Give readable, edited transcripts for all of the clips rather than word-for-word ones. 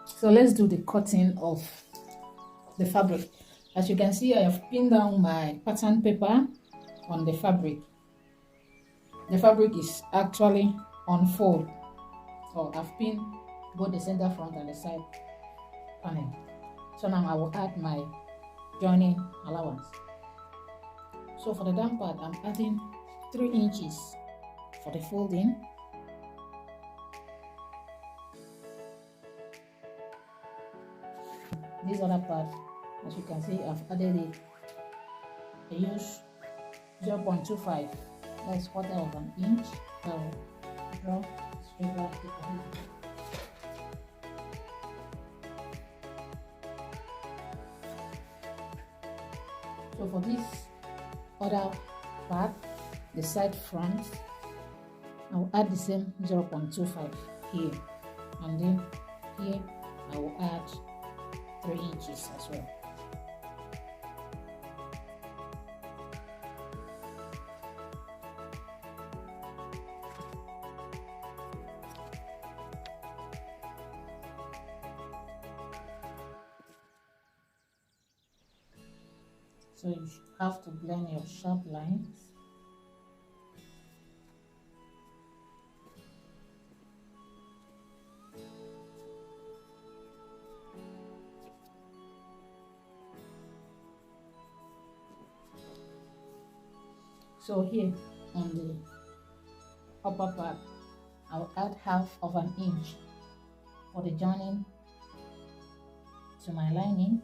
So let's do the cutting of the fabric. As you can see, I have pinned down my pattern paper on the fabric. The fabric is actually on fold, so I've pinned both the center front and the side panel. So now I will add my joining allowance. So for the down part, I'm adding 3 inches for the folding. This other part, as you can see, I've added it. I use 0.25, that's quarter of an inch. So draw straight back to the So for this other part, the side front, I'll add the same 0.25 here, and then here I will add 3 inches as well. So you have to blend your sharp lines. So here on the upper part, I'll add half of an inch for the joining to my lining.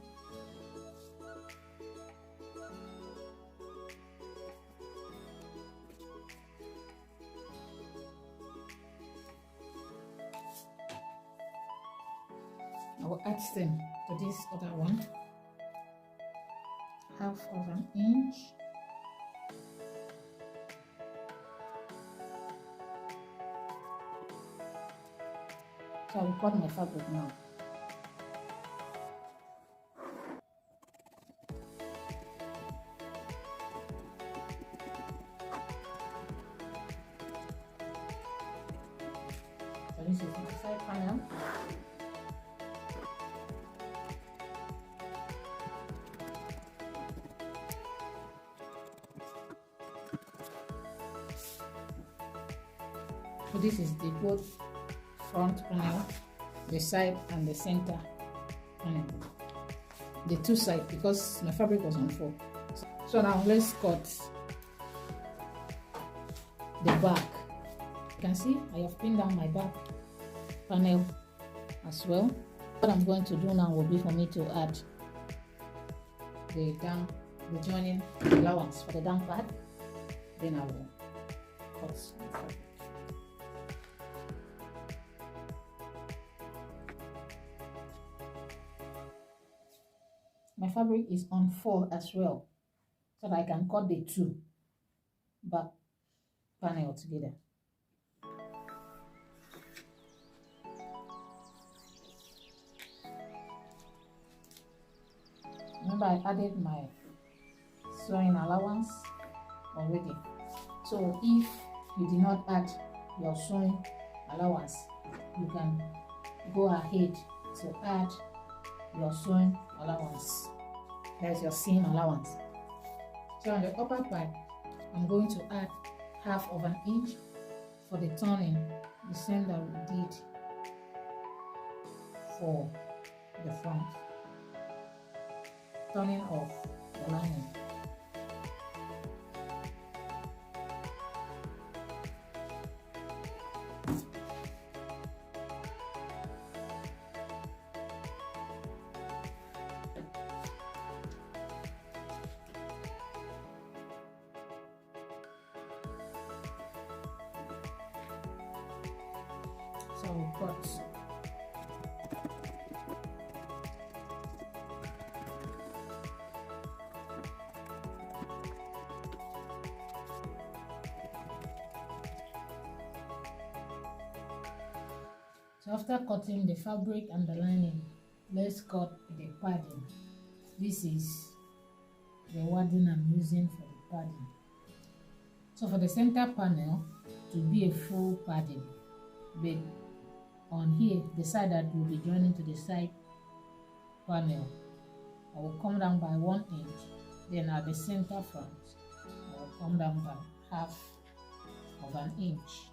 I will add stem to this other one, half of an inch. So I will cut my fabric now. So this is the side panel. So this is the both front panel, the side and the center panel, the two sides, because my fabric was on 4. So now let's cut the back. You can see I have pinned down my back panel as well. What I'm going to do now will be for me to add the joining allowance for the down part. Then I will cut my fabric. My fabric is on 4 as well, so that I can cut the 2 back panel together. Remember, I added my sewing allowance already. So if you did not add your sewing allowance, you can go ahead to add your sewing allowance. There's your seam allowance. So on the upper part, I'm going to add half of an inch for the turning, the same that we did for the front, turning off the lining. So we cut. So after cutting the fabric and the lining, let's cut the padding. This is the wording I'm using for the padding. So for the center panel, to be a full padding, but on here, the side that will be joining to the side panel, I will come down by 1 inch. Then at the center front, I will come down by half of an inch.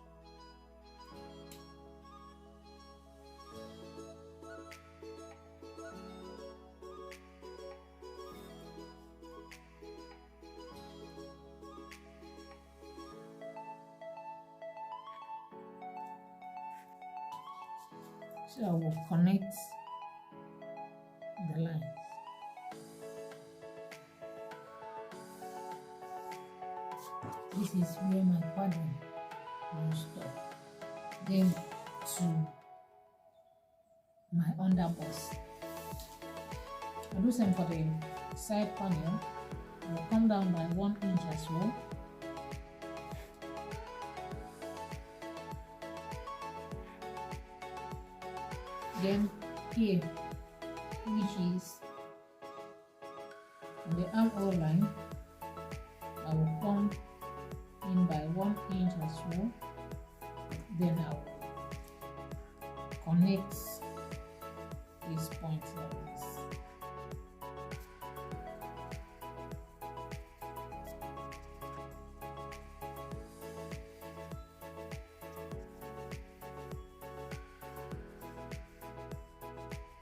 So I will connect the lines. This is where my pattern will stop. Then to my underbust. I do same for the side panel. I will come down by 1 inch as well. Then here, which is the armhole line, I will come in by 1 inch as well. Then I will connect this point like this.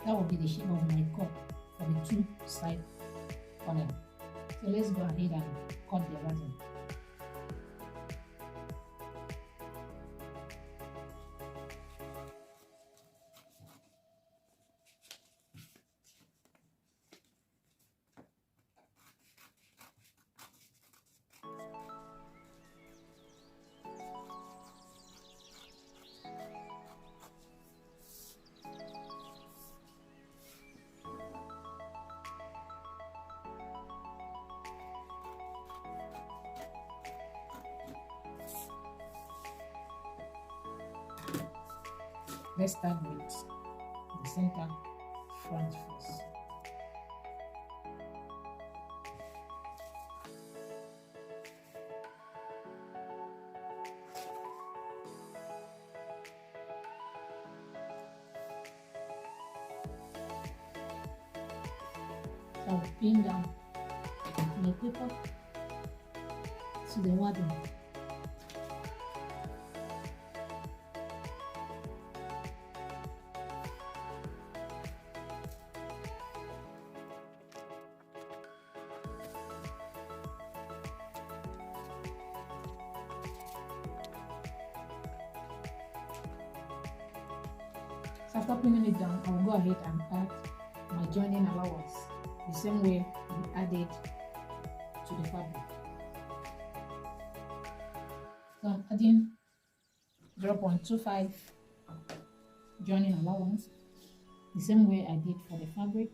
That will be the shape of my cup for the two side panel. So let's go ahead and cut the other thing. Let's start with the center front first. So I'll pin down my paper to the wadding. So after pinning it down, I will go ahead and add my joining allowance the same way we added to the fabric. So I'm adding 0.25 joining allowance the same way I did for the fabric.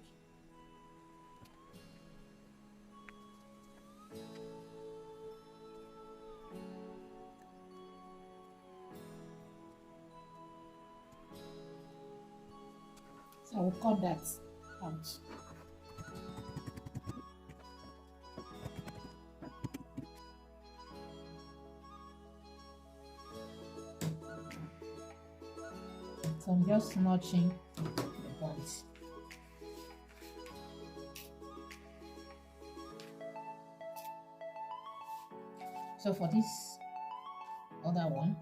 So I will cut that out. So I'm just notching the points. So for this other one,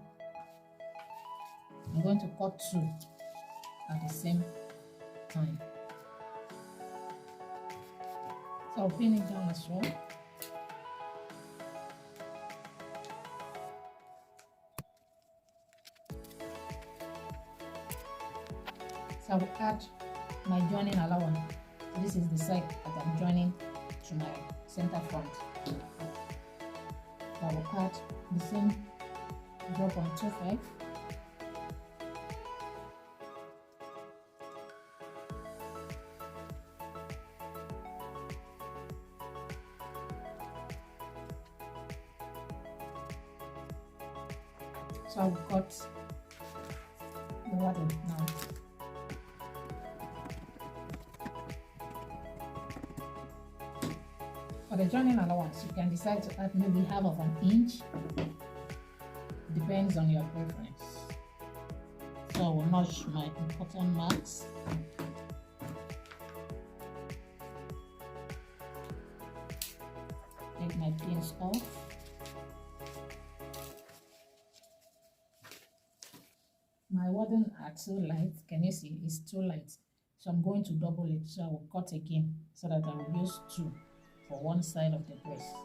I'm going to cut 2 at the same time. So I'll pin it down as well. So I will add my joining allowance. So this is the side that I'm joining to my center front. So I will add the same 0.25. So I've got the water now. For the joining allowance, you can decide to add maybe half of an inch. Depends on your preference. So I will notch my important marks. Take my pins off. My wadding are too light. Can you see? It's too light. So I'm going to double it. So I will cut again so that I will use 2 for one side of the breast.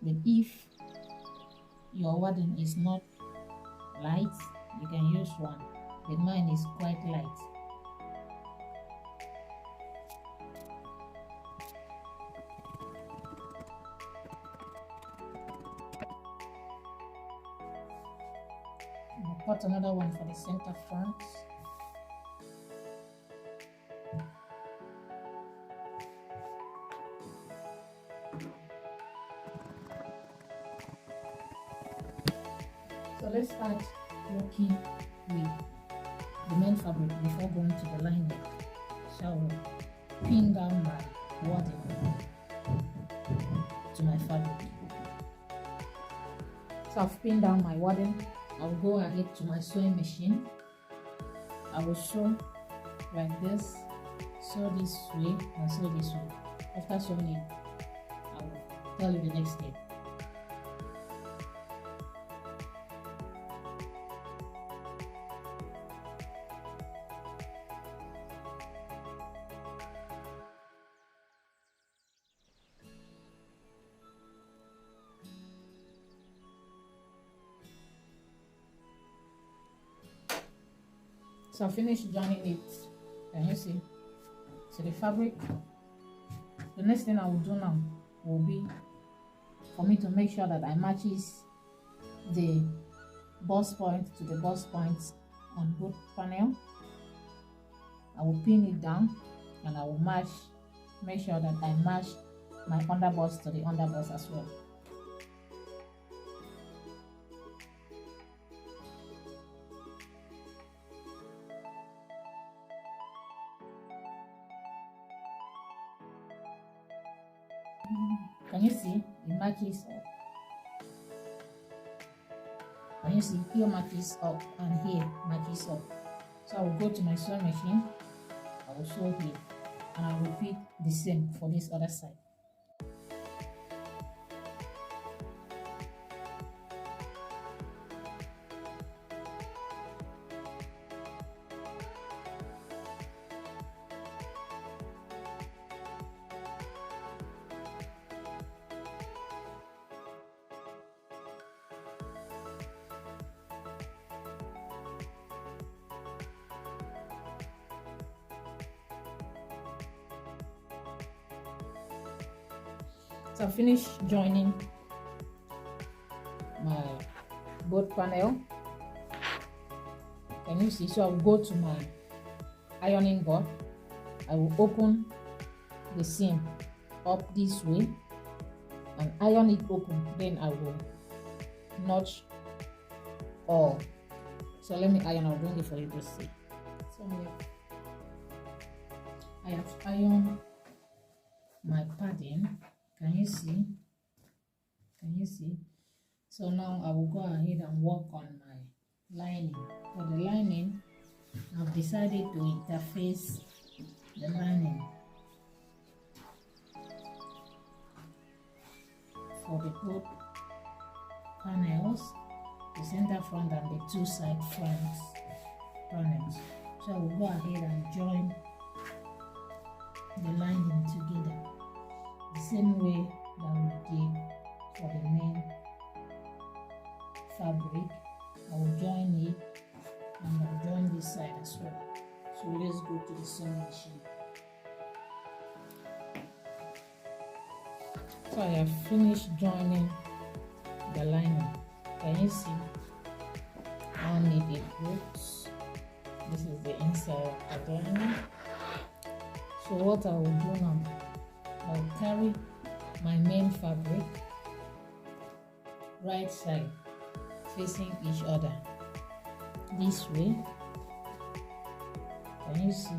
But if your wadding is not light, you can use 1. But mine is quite light. I'll cut another one for the center front. So let's start working with the main fabric before going to the lining. So I will pin down my wadding to my fabric. So I've pinned down my wadding. I'll go ahead to my sewing machine. I will sew like this, sew this way and sew this way. After sewing it, I will tell you the next step. So I finished joining it. Can you see? So the fabric. The next thing I will do now will be for me to make sure that I matches the bust point to the bust points on both panel. I will pin it down and I will make sure that I match my underbust to the underbust as well. Can you see? It matches up. Can you see? Here matches up and here matches up. So I will go to my sewing machine. I will sew here and I will repeat the same for this other side. So I finished joining my both panel. Can you see? So I will go to my ironing board. I will open the seam up this way and iron it open. Then I will notch all. So let me iron. I'll bring it for you to see. So I have ironed my padding. Can you see? Can you see? So now I will go ahead and work on my lining. For the lining, I've decided to interface the lining for the both panels, the center front and the 2 side fronts panels. So I will go ahead and join the lining together the same way that we did for the main fabric. I will join it and I'll join this side as well. So let's go to the sewing machine. So I have finished joining the lining. Can you see? I need it boots. This is the inside of the lining. So what I will do now, I'll carry my main fabric right side facing each other this way. Can you see?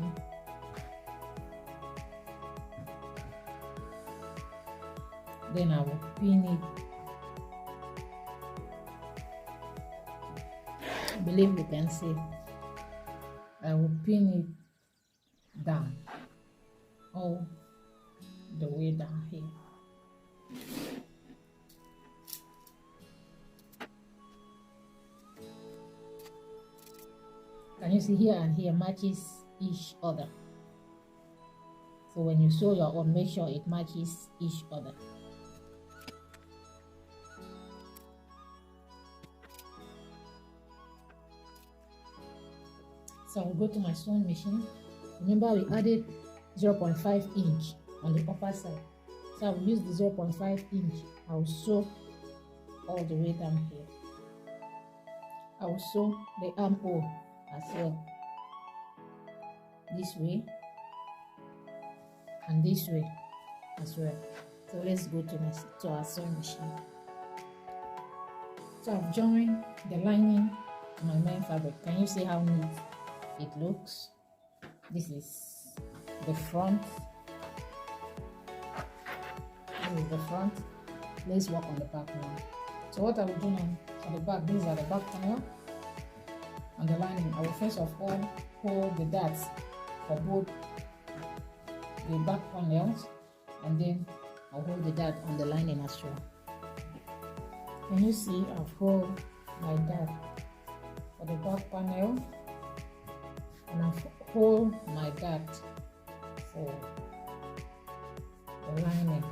Then I will pin it believe you can see. I will pin it down, all the way down here. Can you see here and here matches each other? So when you sew your own, make sure it matches each other. So I'll go to my sewing machine. Remember we added 0.5 inch on the upper side. So I will use the 0.5 inch. I will sew all the way down here. I will sew the armhole as well. This way and this way as well. So let's go to our sewing machine. So I've joined the lining to my main fabric. Can you see how neat it looks? This is the front. This is the front. Let's work on the back now. So what I will do now for the back, these are the back panel and the lining. I will first of all hold the darts for both the back panels, and then I'll hold the dart on the lining as well. Can you see I've held my dart for the back panel, and I've hold my dart for the lining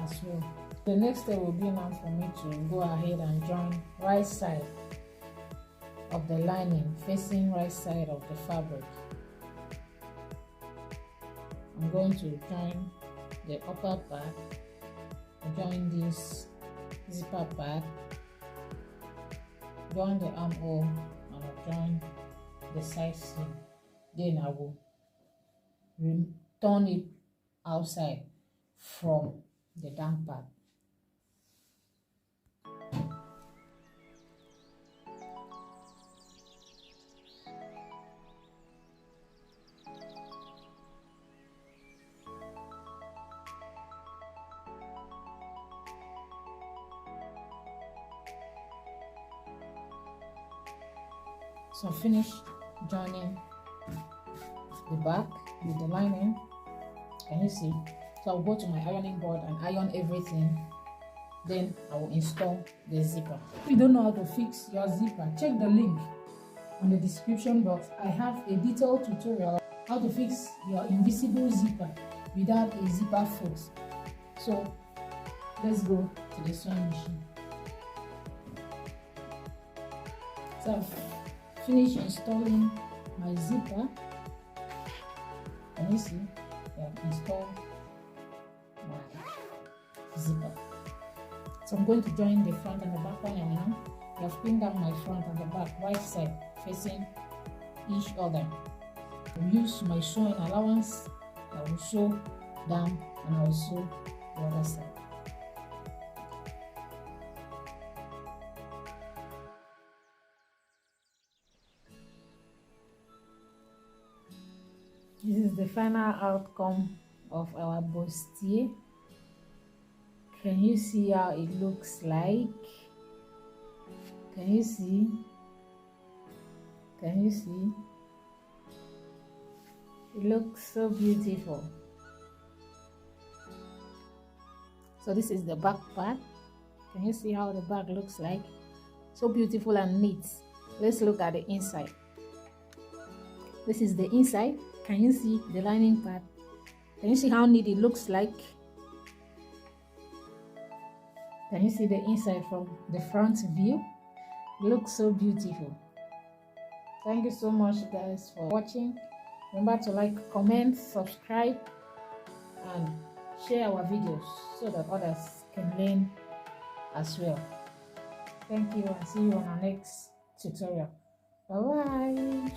as well. The next step will be now for me to go ahead and join right side of the lining facing right side of the fabric. I'm going to join the upper part, join this zipper part, join the armhole, and I'll join the side seam. Then I will turn it outside from the down part. So finish joining the back with the lining. Can you see? So I'll go to my ironing board and iron everything. Then I will install the zipper. If you don't know how to fix your zipper, check the link on the description box. I have a detailed tutorial how to fix your invisible zipper without a zipper foot. So let's go to the sewing machine. So I've finished installing my zipper. Can you see? I've installed my zipper. So I'm going to join the front and the back panel now. I've pinned down my front and the back right side facing each other. I'll use my sewing allowance. I will sew down and I will sew the other side. This is the final outcome of our bustier. Can you see how it looks like? Can you see? Can you see? It looks so beautiful. So this is the back part. Can you see how the back looks like? So beautiful and neat. Let's look at the inside. This is the inside. Can you see the lining part? Can you see how neat it looks like? Can you see the inside from the front view? It looks so beautiful. Thank you so much guys for watching. Remember to like, comment, subscribe, and share our videos so that others can learn as well. Thank you and see you on our next tutorial. Bye bye.